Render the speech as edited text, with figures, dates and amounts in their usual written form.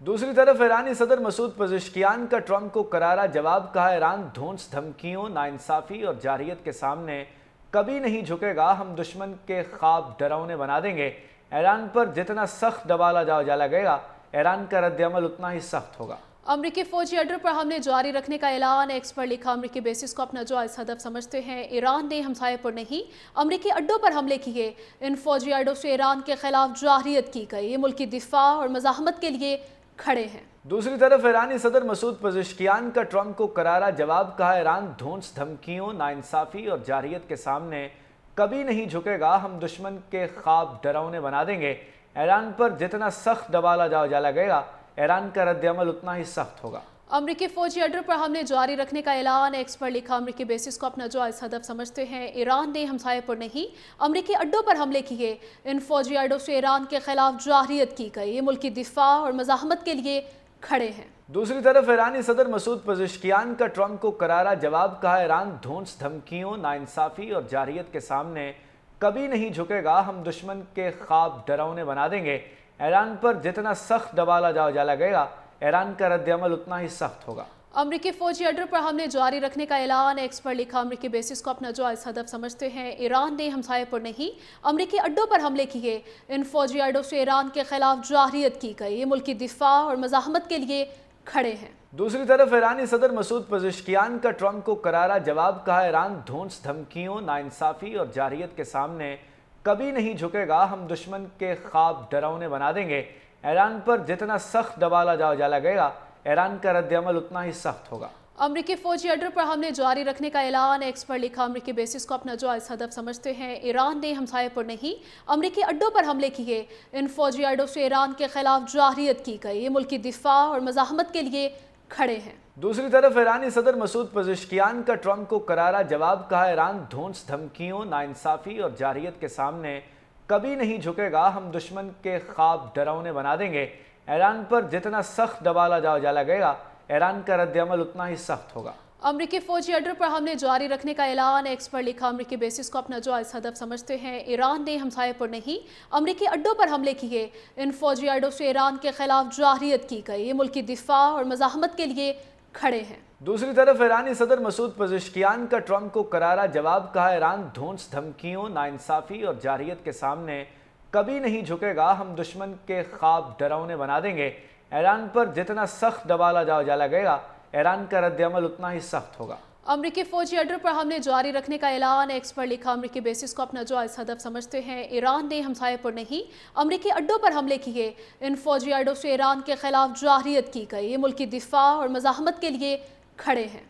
دوسری طرف ایرانی صدر مسعود پزشکیان کا ٹرمپ کو کرارا جواب، کہا ایران دھونس دھمکیوں، ناانصافی اور جارحیت کے سامنے کبھی نہیں جھکے گا، ہم دشمن کے خواب ڈراؤنے بنا دیں گے۔ ایران پر جتنا سخت دبالا جا لگے گا، ایران کا رد عمل اتنا ہی سخت ہوگا۔ امریکی فوجی اڈوں پر حملے جاری رکھنے کا اعلان، ایکس پر لکھا امریکی بیسز کو اپنا جائز ہدف سمجھتے ہیں۔ ایران نے ہمسائے پر نہیں امریکی اڈوں پر حملے کیے، ان فوجی اڈوں سے ایران کے خلاف جارحیت کی گئی، یہ ملکی دفاع اور مزاحمت کے لیے کھڑے ہیں۔ دوسری طرف ایرانی صدر مسعود پزشکیان کا ٹرمپ کو کرارا جواب، کہا ایران دھونس دھمکیوں، ناانصافی اور جارحیت کے سامنے کبھی نہیں جھکے گا، ہم دشمن کے خواب ڈراؤنے بنا دیں گے۔ ایران پر جتنا سخت دبالا جا لگے گا، ایران کا رد عمل اتنا ہی سخت ہوگا۔ امریکی فوجی اڈوں پر حملے جاری رکھنے کا اعلان، ایکس پر لکھا امریکی بیسز کو اپنا جائز ہدف سمجھتے ہیں۔ ایران نے ہمسائے پر نہیں امریکی اڈوں پر حملے کیے، ان فوجی اڈوں سے ایران کے خلاف جارحیت کی گئی، یہ ملکی دفاع اور مزاحمت کے لیے کھڑے ہیں۔ دوسری طرف ایرانی صدر مسعود پزشکیان کا ٹرمپ کو کرارا جواب، کہا ایران دھونس دھمکیوں، ناانصافی اور جارحیت کے سامنے کبھی نہیں جھکے گا، ہم دشمن کے خواب ڈراؤنے بنا دیں گے۔ ایران پر جتنا سخت دبالا جا لگے گا، ایران کا رد عمل اتنا ہی سخت ہوگا۔ امریکی فوجی اڈوں پر حملے جاری رکھنے کا اعلان، ایکس پر لکھا امریکی بیسز کو اپنا جائز ہدف سمجھتے ہیں۔ ایران نے ہمسائے پر نہیں امریکی اڈوں پر حملے کیے، ان فوجی اڈوں سے ایران کے خلاف جارحیت کی گئی، یہ ملکی دفاع اور مزاحمت کے لیے کھڑے ہیں۔ دوسری طرف ایرانی صدر مسعود پزشکیان کا ٹرمپ کو کرارا جواب، کہا ایران دھونس دھمکیوں، ناانصافی اور جارحیت کے سامنے کبھی نہیں جھکے گا، ہم دشمن کے خواب ڈراؤنے بنا دیں گے۔ ایران پر جتنا سخت دبالا جا لگے گا، ایران کا رد عمل اتنا ہی سخت ہوگا۔ امریکی فوجی اڈوں پر حملے جاری رکھنے کا اعلان، ایکس پر لکھا امریکی بیسز کو اپنا جائز ہدف سمجھتے ہیں۔ ایران نے ہمسائے پر نہیں امریکی اڈوں پر حملے کیے، ان فوجی اڈوں سے ایران کے خلاف جارحیت کی گئی، یہ ملکی دفاع اور مزاحمت کے لیے کھڑے ہیں۔ دوسری طرف ایرانی صدر مسعود پزشکیان کا ٹرمپ کو کرارا جواب، کہا ایران دھونس دھمکیوں، ناانصافی اور جارحیت کے سامنے کبھی نہیں جھکے گا، ہم دشمن کے خواب ڈراؤنے بنا دیں گے۔ ایران پر جتنا سخت دبالا جا لگے گا، ایران کا رد عمل اتنا ہی سخت ہوگا۔ امریکی فوجی اڈوں پر حملے جاری رکھنے کا اعلان، ایکس پر لکھا امریکی بیسز کو اپنا جائز ہدف سمجھتے ہیں۔ ایران نے ہمسائے پر نہیں امریکی اڈوں پر حملے کیے، ان فوجی اڈوں سے ایران کے خلاف جارحیت کی گئی، یہ ملکی دفاع اور مزاحمت کے لیے کھڑے ہیں۔ دوسری طرف ایرانی صدر مسعود پزشکیان کا ٹرمپ کو کرارا جواب، کہا ایران دھونس دھمکیوں، ناانصافی اور جارحیت کے سامنے کبھی نہیں جھکے گا، ہم دشمن کے خواب ڈراؤنے بنا دیں گے۔ ایران پر جتنا سخت دبالا جا لگے گا، ایران کا رد عمل اتنا ہی سخت ہوگا۔ امریکی فوجی اڈوں پر حملے جاری رکھنے کا اعلان، ایکس پر لکھا امریکی بیسز کو اپنا جائز ہدف سمجھتے ہیں۔ ایران نے ہمسائے پر نہیں امریکی اڈوں پر حملے کیے، ان فوجی اڈوں سے ایران کے خلاف جارحیت کی گئی، یہ ملکی دفاع اور مزاحمت کے لیے کھڑے ہیں۔